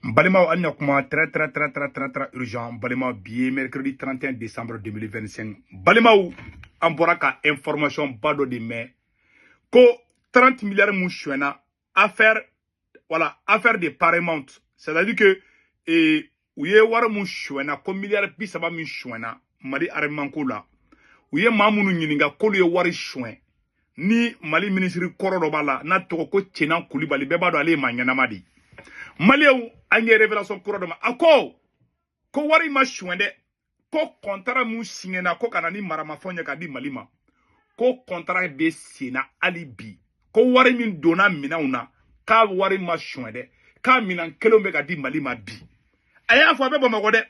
Balima anya kuma très urgent. Balima billet mercredi 31 décembre 2025. Balima an bɔra ka information ba dɔ de mɛn ko 30 milliards mun suɛna affaire de Paramount. C'est-à-dire que u ye wari mun suɛna ko miliyari 30 min suɛna Mali arɛmanko la. U ye maa minnu ɲininka k'olu ye wari suɛn ni Mali ministre kɔrɔ dɔ b'a la n'a tɔgɔ ko Cɛna Kulibali bɛɛ b'a dɔn ale ye maa ɲɛnama de ye. Malien an ye révélation kura dɔ ma a ko wari ma suɛn dɛ ko contrat mun signé ko kana ni maramafɛnw ye ka di Mali ma ko contrat bɛ sen na hali bi ko wari min donna minɛnw na k'a wari ma suɛn dɛ k'a minɛn kelenw bɛ ka di Mali ma bi a y'a fɔ a bɛ Bamakɔ dɛ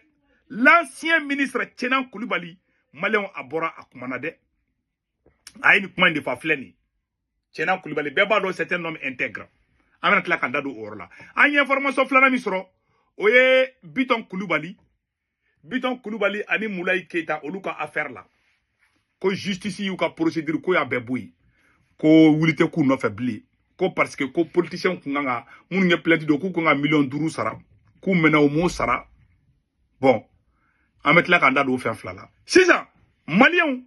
l'ancien ministre Cɛna Kulibali Malien a bɔra a kumana dɛ a ye ni kuma in de fɔ filɛ nin Cɛna Kulibali bɛɛ b'a dɔn c'est un homme intègre. An bɛna tila ka da don o yɔrɔ la. An ye information filanan min sɔrɔ o ye Biton Kulibali ani Moulaye Keita olu ka affaire la ko justice y'u ka procédure ko y'a bɛɛ bɔ yen ko wuli tɛ k'u nɔfɛ bilen ko parce que ko politicien kun kan ka minnu ye plainte don k'u kan ka $5 sara k'u mɛnna o m'o sara bon an bɛ tila ka da don o fɛn fila la sisan maliyɛnw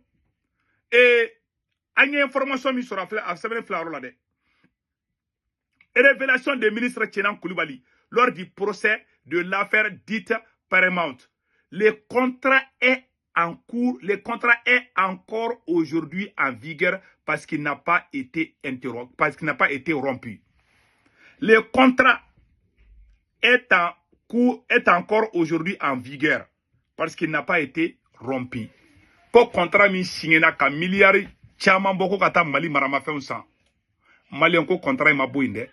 an ye information min sɔrɔ a sɛbɛnni fila yɔrɔ la dɛ. Révélation des ministres Cɛna Kulibali lors du procès de l'affaire dite Paramount. Le contrat est en cours, le contrat est encore aujourd'hui en vigueur parce qu'il n'a pas été interrompu, parce qu'il n'a pas été rompu. Le contrat est en cours, est encore aujourd'hui en vigueur parce qu'il n'a pas été rompu. Ko contrat mi signé na ka milliard caman bɔ ko ka taa Mali maramafɛnw san. Malien ko contrat ma bɔ yen dɛ.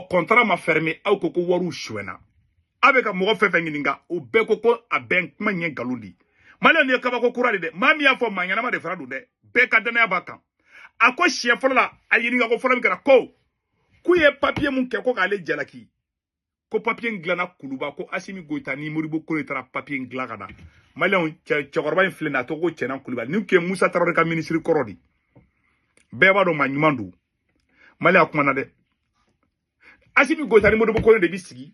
Contrat ma fermé aw ko waru suɛna avec mɔgɔ fɛn fɛn ɲininka o bɛɛ ko a bɛn kuma ɲɛ nkalon di Malien ye kabako kura de dɛ maa min y'a fɔ maa ɲɛnama de fara don dɛ bɛɛ ka danaya b'a kan a ko siɲɛ fɔlɔ la a ɲininka ko fɔlɔ min kɛra ko k'u ye papier mun kɛ ko k'ale jalaki ko papier in dilanna Kuluba ko Asimi Goïta ni Modibo Kone taara papier in dilan ka na Malien cɛkɔrɔba in filɛ nin a tɔgɔ ko Cɛna Kulibali ni kɛ Musa Tarawele ka ministre kɔrɔ di bɛɛ b'a dɔn maa ɲuman don Malien a kumana dɛ Asimi Goïta ni Modibo Kone de bi sigi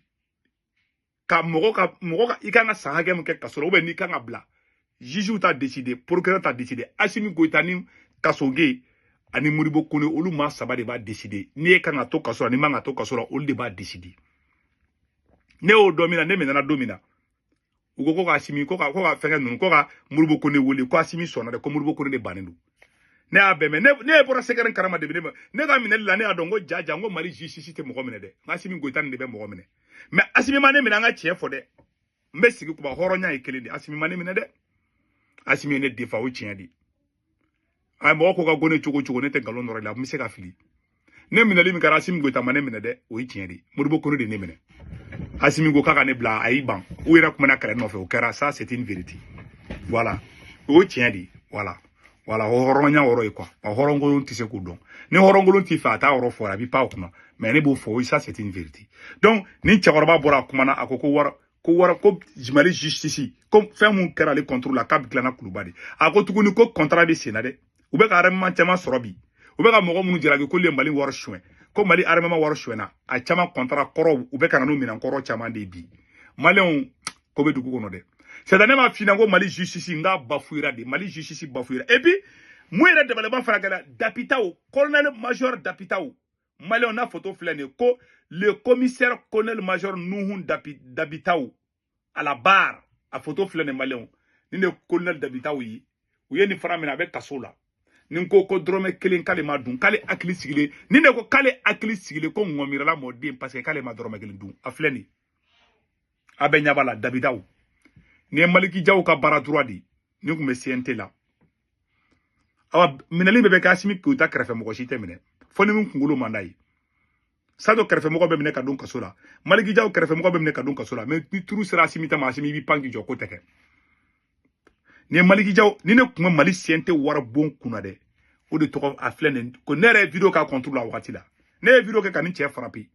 ka mɔgɔ ka i kan ka san hakɛ min kɛ kaso la n'i kan ka bila juge t'a décidé procureur t'a décidé Asimi Goïta ni Kasonge ani Modibo Kone olu maa saba de b'a décidé n'i kan ka to kaso la n'i man ka to kaso la olu de b'a décidé ne y'o dɔn min na ne minɛna don min na u ko ka Asimi ko ka fɛnkɛ ninnu ko ka Modibo Kone wele ko Asimi sɔnna dɛ ko Modibo Kone de bannen don ne y'a bɛn mɛ ne bɔra secret karama de ne ka minɛli la ne y'a dɔn ko jaja ko Mali justice tɛ mɔgɔ minɛ dɛ Asimi Goïta de bɛ mɔgɔ minɛ mais Asimi ma ne minɛ an ka tiɲɛ fɔ dɛ n bɛ sigi kuba hɔrɔnya ye kelen de Asimi ma ne minɛ dɛ Asimi ye ne defa o tiɲɛ di a mɔgɔ ko ka go ne cogo ne tɛ nkalon dɔrɔn la n bɛ se ka fili ne minɛli min kɛra Asimi Goïta ma ne minɛ dɛ o ye tiɲɛ de Modibo Kone de ne minɛ Asimi ko k'a ka ne bila a y'i ban u yɛrɛ kumana kɛlɛ nɔfɛ o kɛra ça c'est une vérité voilà o ye tiɲɛ de voilà hɔrɔnya yɔrɔ ye quoi hɔrɔnkolon tɛ se k'o dɔn ni hɔrɔnkolon t'i fɛ a t'a yɔrɔ fɔ a b'i pan o kunna mais ne b'o fɔ ça c'est une vérité donc ni cɛkɔrɔba bɔra a kumana a ko ko Mali justice ko fɛn mun kɛra ale contre la k'a bɛ dilanna Kuluba de a ko tuguni ko contrat bɛ sen na dɛ u bɛ ka arrêtement caman sɔrɔ bi u bɛ ka mɔgɔ minnu jalaki ko le Mali wari suɛn ko Mali arrêtement wari suɛnna a caman contrat kɔrɔw u bɛ ka na n'u minɛn kɔrɔ caman de bi Malien ko bɛ dugu kɔnɔ dɛ c'est-à-dire ne m'a fini ko Mali justice nga bafouira de Mali justice bafouira et puis moi yɛrɛ développement fara kɛra Dapitao colonel major Dapitao Malien na photo filɛ nin ko le commissaire colonel major Nuhun Dapitao à la barre a photo filɛ nin Malien ni ne colonel Dapitao ye u ye ni fara min a bɛ kaso la ni ko dɔrɔmɛ kelen k'ale ma dun k'ale hakili sigilen ni ne ko k'ale hakili sigilen ko ŋɔmirala mɔden parce que k'ale ma dɔrɔmɛ kelen dun a filɛ nin a bɛ ɲaba la Dapitao ni ye Maliki Jaw ka baara droit di ni kun bɛ CNT la awa minɛli bɛ kɛ Asimi Goïta kɛrɛfɛ mɔgɔ si tɛ minɛ fo ni min kunkolo man d'a ye Sadio kɛrɛfɛ mɔgɔ bɛ minɛ ka don kaso la Maliki Jaw kɛrɛfɛ mɔgɔ bɛ minɛ ka don kaso la mais ni turu sera Asimi ta ma Asimi b'i pan k'i jɔ ko tɛ kɛ ni ye Maliki Jaw ni ne kun bɛ Mali CNT wari bon kunna dɛ o de tɔgɔ a filɛ nin ko ne yɛrɛ ye vidéo k'a contre la wagati la ne ye vidéo kɛ ka ni cɛ frapper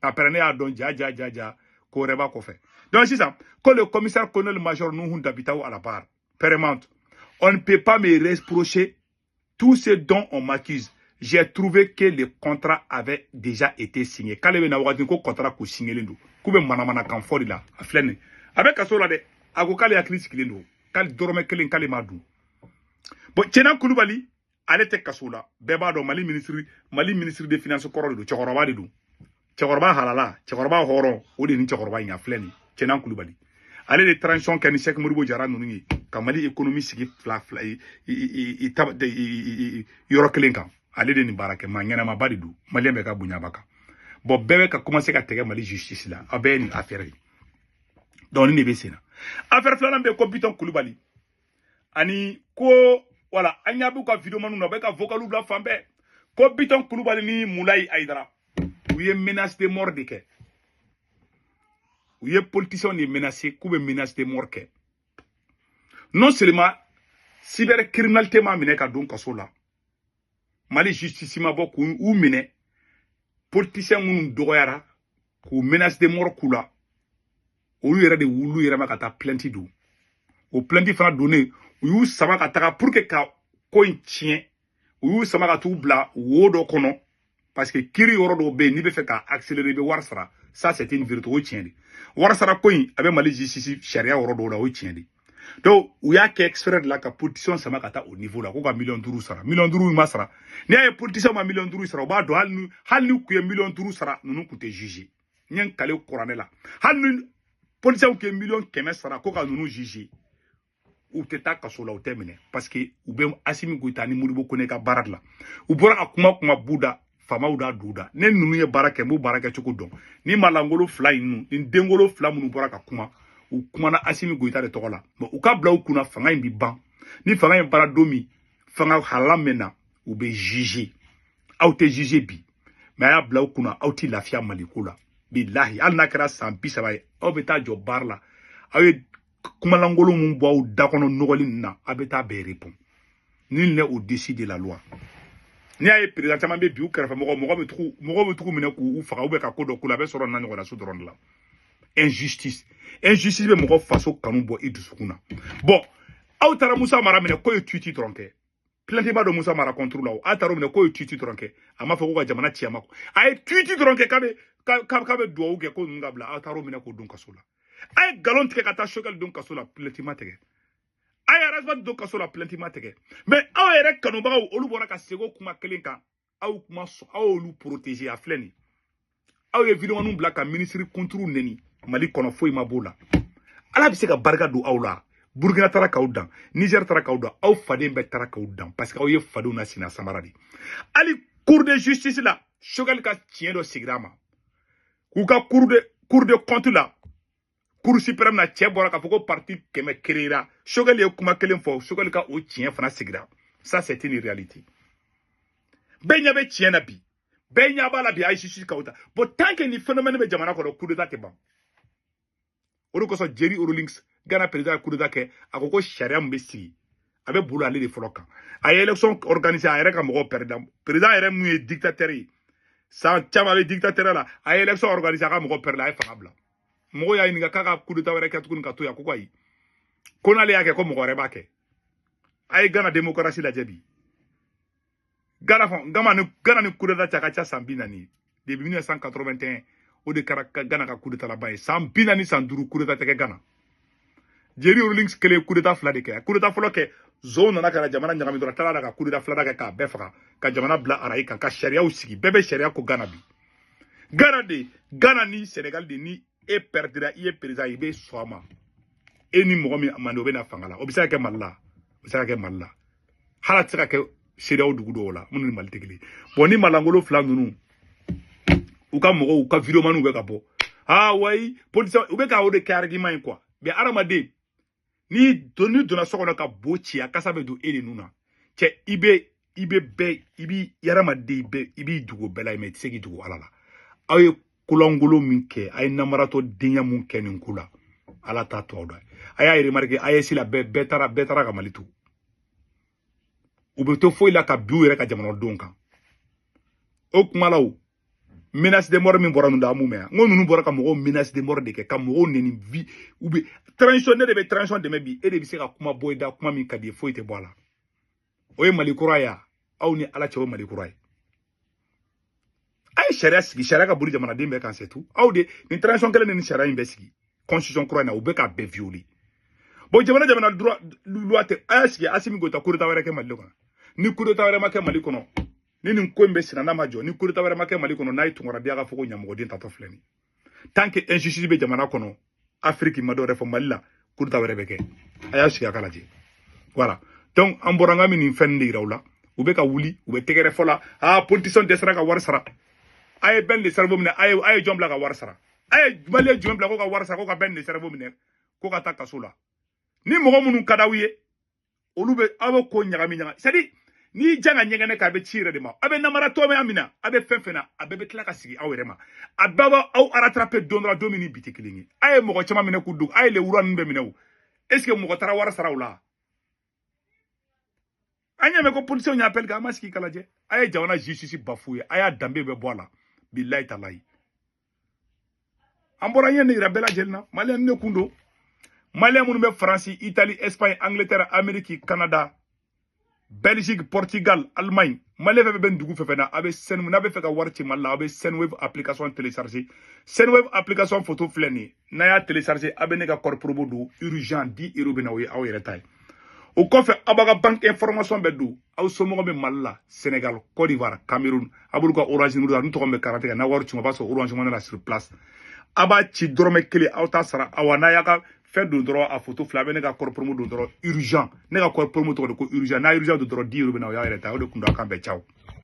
après ne y'a dɔn ja ko wɛrɛ b'a kɔfɛ donc sisan ko le commissaire colonel major Nuhun Dapitao à la barre Paramount on ne peut pas me reprocher tout ce dont on m'accuse j'ai trouvé que le contrat avait déjà été signé. Quand il y a un contrat qui est signé, il y a un contrat qui est signé. Avec kaso la de, ako kale yakili sigilen do, kale dorome kelen kale ma dun. Bon, Tchenan Koulibaly, ale te kaso la, beba do Mali ministre des finances koro do, Tchekoroba de do. Tchekoroba halala, Tchekoroba horon, o de ni Tchekoroba inga fleni, Tchenan Koulibaly. Ale de transition kani Cheikh Modibo Diarra nungi, ka Mali économie sigi fla yoro kelen kan. Ale de ni barake ma nyana ma badi do, Mali mbeka bunya baka. Bon, bebe ka commencer ka tege Mali justice la, abe ni affaire. Donc ni nebe sena affaire flanan be ko Biton Koulibaly ani ko voilà anyabu ka vidéo manu na be ka vocalu bla fambe ko Biton Koulibaly ni Moulay Aïdara ou ye menace de mort de ke ou ye politicien ni menacé ku be menace de mort ke non seulement cybercriminalité ma mine ka don kaso la Mali justice ma bo ku ou mine politicien munu dogoyara ku menace de mort kula ou yere de wulu yere ma kata plainte do o plainte fana donné ou sama ka taka pour que ka ko tien ou sama ka tu bla wodo kono parce que kiri yoro do be ni be fait ka accélérer be warsara ça c'est une vérité o tien di warsara ko yin abe Mali justice sharia yoro do la o tien di donc ou ya ke extrait de la ka politicien sama ka ta au niveau la ko ka million duru sara million duru ma sara ni ay politicien ma million duru sara ba do hal ni ku million duru sara nunu ku te juger nyen kale courané la hal ni policiers qui million kɛmɛ sara ko ka nunu juger ou te ta kaso la ou terminé parce que ou be Assimi Goïta ni Modibo Kone ka barak la ou bora ka kuma buda fama ou da duda ne nunu ye barake mo barake choko don ni malangolo fly nu ni dengolo fla munu bora ka kuma ou kuma na Assimi Goïta de tokola mais ou ka bla ou kuna fanga imbi ban ni fanga im bara domi fanga halamena ou be juger ou te juger bi mais ya bla ou kuna ou ti lafia malikula billahi al nakra sampi sabaye o beta jo barla awe kumalangolo mun bo dakono nogoli na abeta be répond nul n'est au-dessus de la loi ni ay président chama be biu karafa mo be trou mine ku faka ube ka kodo kula be soro nani wala sudron la injustice be mo faso kanu bo idusukuna bon aw tara Moussa Mara mine ko tuiti tronke plainte ba do Moussa Mara contre la ataro mine ko tuiti tronke ama fako ka jamana tiamako ay tuiti tronke kabe do ke ko ngabla ataro mine ko dun kasola ay galon tike kata shogal dun kasola plainte matege ay arasba dun kasola plainte matege mais aw ere kanu ba olu bora ka sego kuma kelenka aw kuma so aw olu protéger a fleni aw ye vidéo nu black ministre contre neni Mali kono foi mabola ala bi se ka barka do aw la Burkina tara kaudan Niger tara kaudan aw fade be tara kaudan parce que aw ye fado na sina samaradi ali cour de justice la shogal ka tien do sigrama ku ka cour de compte la cour suprême na tien bora ka foko parti keme créera shogal ye kuma kelen fo shogal ka o tien fana sigra ça c'est une réalité benya be tien na bi benya bala bi ay shishi kauta but tant que ni phénomène be jamana ko cour d'état te ban olu ko so Jerry Rawlings Ghana président coup d'état ke akoko sharia mbesi abe bulu ale de foloka ay élection organisée ay reka mo président ere mu dictateur sa chama le dictateur la ay élection organisée ka mo perdre ay fangabla mo ya inga kaka coup d'état were ka tukun ka to ya ko yi kona le yake ko mo reba ke ay Ghana démocratie la jebi Ghana ni coup d'état chaka sambina ni depuis 1981 o de Ghana ka coup d'état la baye sambina ni sanduru coup d'état teke Ghana Jerry Rawlings kele coup d'état fla de ke coup d'état flo ke zone na kala jamana nyami dora tala ka coup d'état fla da ka befaka ka jamana bla arayi ka sharia usigi bebe sharia ko Ghana bi Ghana ni Sénégal de ni e perdra e président ibe soama e ni mo mi amando be na fangala obisa ke malla hala tsaka ke sharia o dugu do la mun ni mal tegli boni malangolo fla nunu uka mo uka video manu be ka bo ah way police ube ka o de argument quoi be aramade ni donna sokona ka bochi akasa be do ele nuna che ibe yaramade ibi dugo bela me tsegi dugo alala aye kulangolo minke ay namarato dinya mun kenin kula ala ta to do ay remarque ay sila betara ka malitu ube to foi la ka biu yere ka jamano donka o kumalaw menace de mort min bora nda mu me ngonu bora ka mo menace de mort de ke ka mo neni vi ube transition de mebi e de bi se ka kuma boyda kuma min ka di foi te bola o ye Mali kuraya aw ni ala chewo Mali kuraya charia sigi charia ka buri jamana den be kan c'est tout awde ni transition kelen ni charia be sigi constitution croix na ube ka be violer bon jamana droit loi te asigi asimi gota coup d'état wéré ke mali kono ni coup d'état wéré ma ke mali kono ni ko mbe sina na majo ni coup d'état wéré ma ke mali kono na itungora dia ka foko nyamgo den tato fleni tant que injustice be jamana kono Afrique ma do refo mali la coup d'état wéré be ke aya sigi akala je voilà donc amboranga mi ni fendi rawla ube ka wuli ube tegere fola politicien desra ka warsara ay ben le cerveau mine ay jombla ka warsara ay mali jombla ko ka warsara ko ka ben le cerveau mine ko ka ta kasula ni mogo munu kadawiye olube abo ko nyagami nyaga c'est-à-dire ni janga nyegene ka be chire de ma abe namara to me amina abe fenfena abe be tla ka sigi awrema ababa aw aratrape dondra domini bitikilingi ay mogo chama mine kudu ay le wuran be minew est-ce que mogo tara warsara wala anya me ko police nya appel ga maski kala je ay jawana justice bafouye aya dambe be bola billahi talai ambora yene rabela jelna malen ne kundo malen mun be France Italie Espagne Angleterre Amérique Canada Belgique Portugal Allemagne malen be ben dugu fefena abe sen mun abe fe ka warti malla abe Senwave application télécharger Senwave application photo fleni na ya télécharger abe ne ka corprobo do urgent 10 € bena wi aw yere tay o kofe abaga banque information bedou aw somo be malla Sénégal Côte d'Ivoire Cameroun abul ko Orange Nour nu to be karate na waru ci parce que Orange mo na sur place aba ci drome kele aw ta sara awana yaka fait do droit à photo flabe ne ka corpromo do droit urgent ne ka corpromo to ko urgent na urgent do droit 10 € na ya reta o de kunda kan be ciao